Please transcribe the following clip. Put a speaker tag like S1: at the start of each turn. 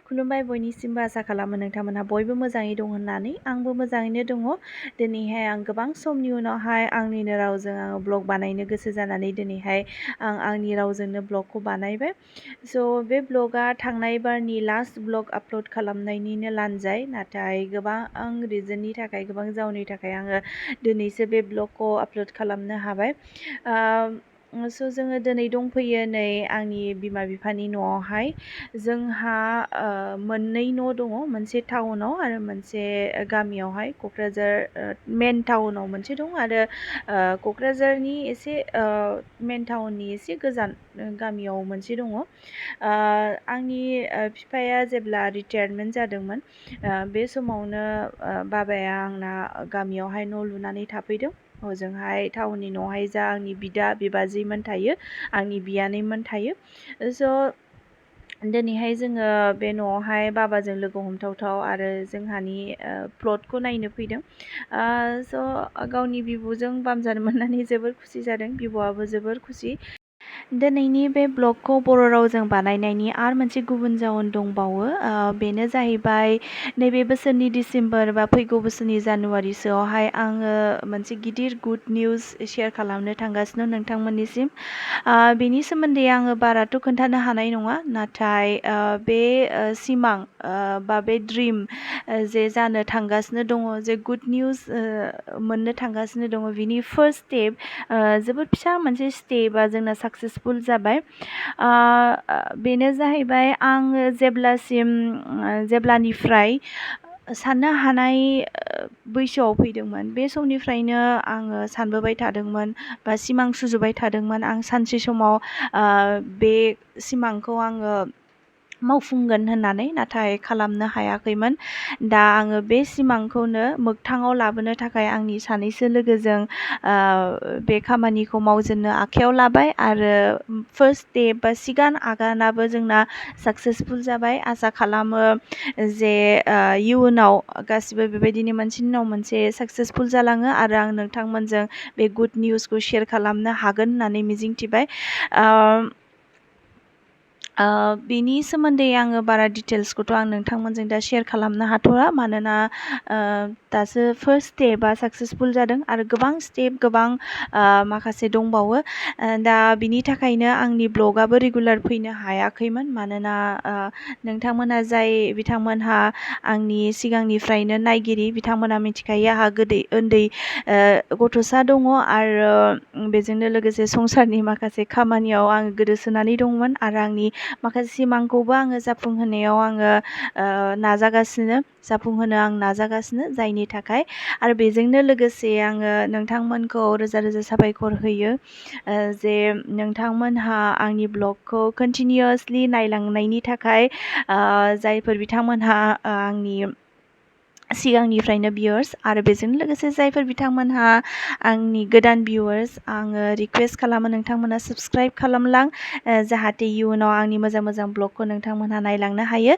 S1: खुलुमबाय बयनिसिमबो आसा खालामो नोंथांमोनहा बयबो मोजाङै दं होननानै आंबो मोजाङैनो दङ। दिनैहाय आं गोबां समनि उनावहाय आंनिनो रावजों आङो ब्लग बानायनो गोसो जानानै दिनैहाय आं आंनि रावजोंनो ब्लगखौ बानायबाय। स' बे ब्लगा थांनाय बारनि लास्ट ब्लग आपल'ड खालामनायनिनो लानजाय, नाथाय गोबां रिजननि थाखाय गोबां जाउननि थाखाय आङो दिनैसो बे ब्लगखौ आपल'ड खालामनो हाबाय। स' जोङो दिनै दंफैयो नै आंनि बिमा बिफानि न'आवहाय। जोंहा मोननै न' दङ, मोनसे टाउनाव आरो मोनसे गामियावहाय। क'क्राझार मेन टाउनाव मोनसे दं आरो क'क्राझारनि एसे मेन टाउननि एसे गोजान गामियाव मोनसे दङ। आंनि बिफाया जेब्ला रिटायारमेन्ट जादोंमोन बे समावनो बाबाया आंना गामियावहाय न' लुनानै थाफैदों। हजोंहाय टाउननि न'आवहाय जा आंनि बिदा बिबाजैमोन थायो, आंनि बियानैमोन थायो। स' दिनैहाय जोङो बे न'आवहाय बाबाजों लोगो हमथावथाव आरो जोंहानि प्लटखौ नायनो फैदों। स' गावनि बिब'जों बामजानो मोननानै जोबोर खुसि जादों, बिब'आबो जोबोर खुसि। दिनैनि बे ब्लगखौ बर' रावजों बानायनायनि आरो मोनसे गुबुन जाउन दंबावो। बेनो जाहैबाय नैबे बोसोरनि डिसेम्बर बा फैगौ बोसोरनि जानुवारिसोआवहाय आङो मोनसे गिदिर गुड निउज शेयार खालामनो थांगासिनो नोंथांमोननिसिम। बेनि सोमोन्दै आङो बाराथ' खोन्थानो हानाय नङा, नाथाय बे सिमां बा बे ड्रिम जे जानो थांगासिनो दङ, जे गुड निउज मोननो थांगासिनो दङ, बिनि फार्स्ट स्टेप जोबोद फिसा मोनसे स्टेपआ जोंना साक्सेसफुल जाबाय। बेनो जाहैबाय आङो जेब्लानिफ्राय साननो हानाय बैसोआव फैदोंमोन, बे समनिफ्रायनो आङो सानबोबाय थादोंमोन बा सिमां सुजुबाय थादोंमोन। आं सानसे समाव बे सिमांखौ आङो मावफुंगोन होननानै, नाथाय खालामनो हायाखैमोन। दा आङो बे सिमांखौनो मोगथाङाव लाबोनो थाखाय आंनि सानैसो लोगोजों बे खामानिखौ मावजेननो आखायाव लाबाय आरो फार्स्ट स्टेप बा सिगां आगानाबो जोंना साक्सेसफुल जाबाय। आसा खालामो जे इयुनाव गासिबो बेबायदिनो मोनसेनि उनाव मोनसे साक्सेसफुल जालाङो आरो आं नोंथांमोनजों बे गुड निउसखौ शेयार खालामनो हागोन होननानै मिजिंथिबाय। बेनि सोमोन्दै आङो बारा डिटेल्सखौथ' आं नोंथांमोनजों दा शेयार खालामनो हाथ'वा, मानोना दासो फार्स्ट स्टेपआ साक्सेसफुल जादों आरो गोबां स्टेप गोबां माखासे दंबावो। दा बिनि थाखायनो आंनि ब्लगाबो रेगुलार फैनो हायाखैमोन, मानोना नोंथांमोना जाय बिथांमोनहा आंनि सिगांनिफ्रायनो नायगिरि, बिथांमोना मिथिखायो आंहा उन्दै गथ'सा दङ आरो बेजोंनो लोगोसे संसारनि माखासे खामानियाव आं गोदोसोनानै दंमोन आरो आंनि माखासे सिमांखौबो आङो जाफुंहोनायाव आङो जाफुंहोनो नाजागासिनो, जायनि थाखाय आरो बेजोंनो लोगोसे आङो नोंथांमोनखौ रोजा रोजा साबायखर होयो जे नोंथांमोनहा आंनि ब्लगखौ कन्टिनिउयासलि नायलांनायनि थाखाय। जायफोर बिथांमोनहा आंनि सिगांनिफ्रायनो भिउवार्स आरो बेजों लोगोसे जायफोर बिथांमोनहा आंनि गोदान भिउवार्स, आङो रिक्वेस्ट खालामो नोंथांमोना साबस्क्राइब खालामलां, जाहाथे इयुनाव आंनि मोजां मोजां ब्लगखौ नोंथांमोनहा नायलांनो हायो।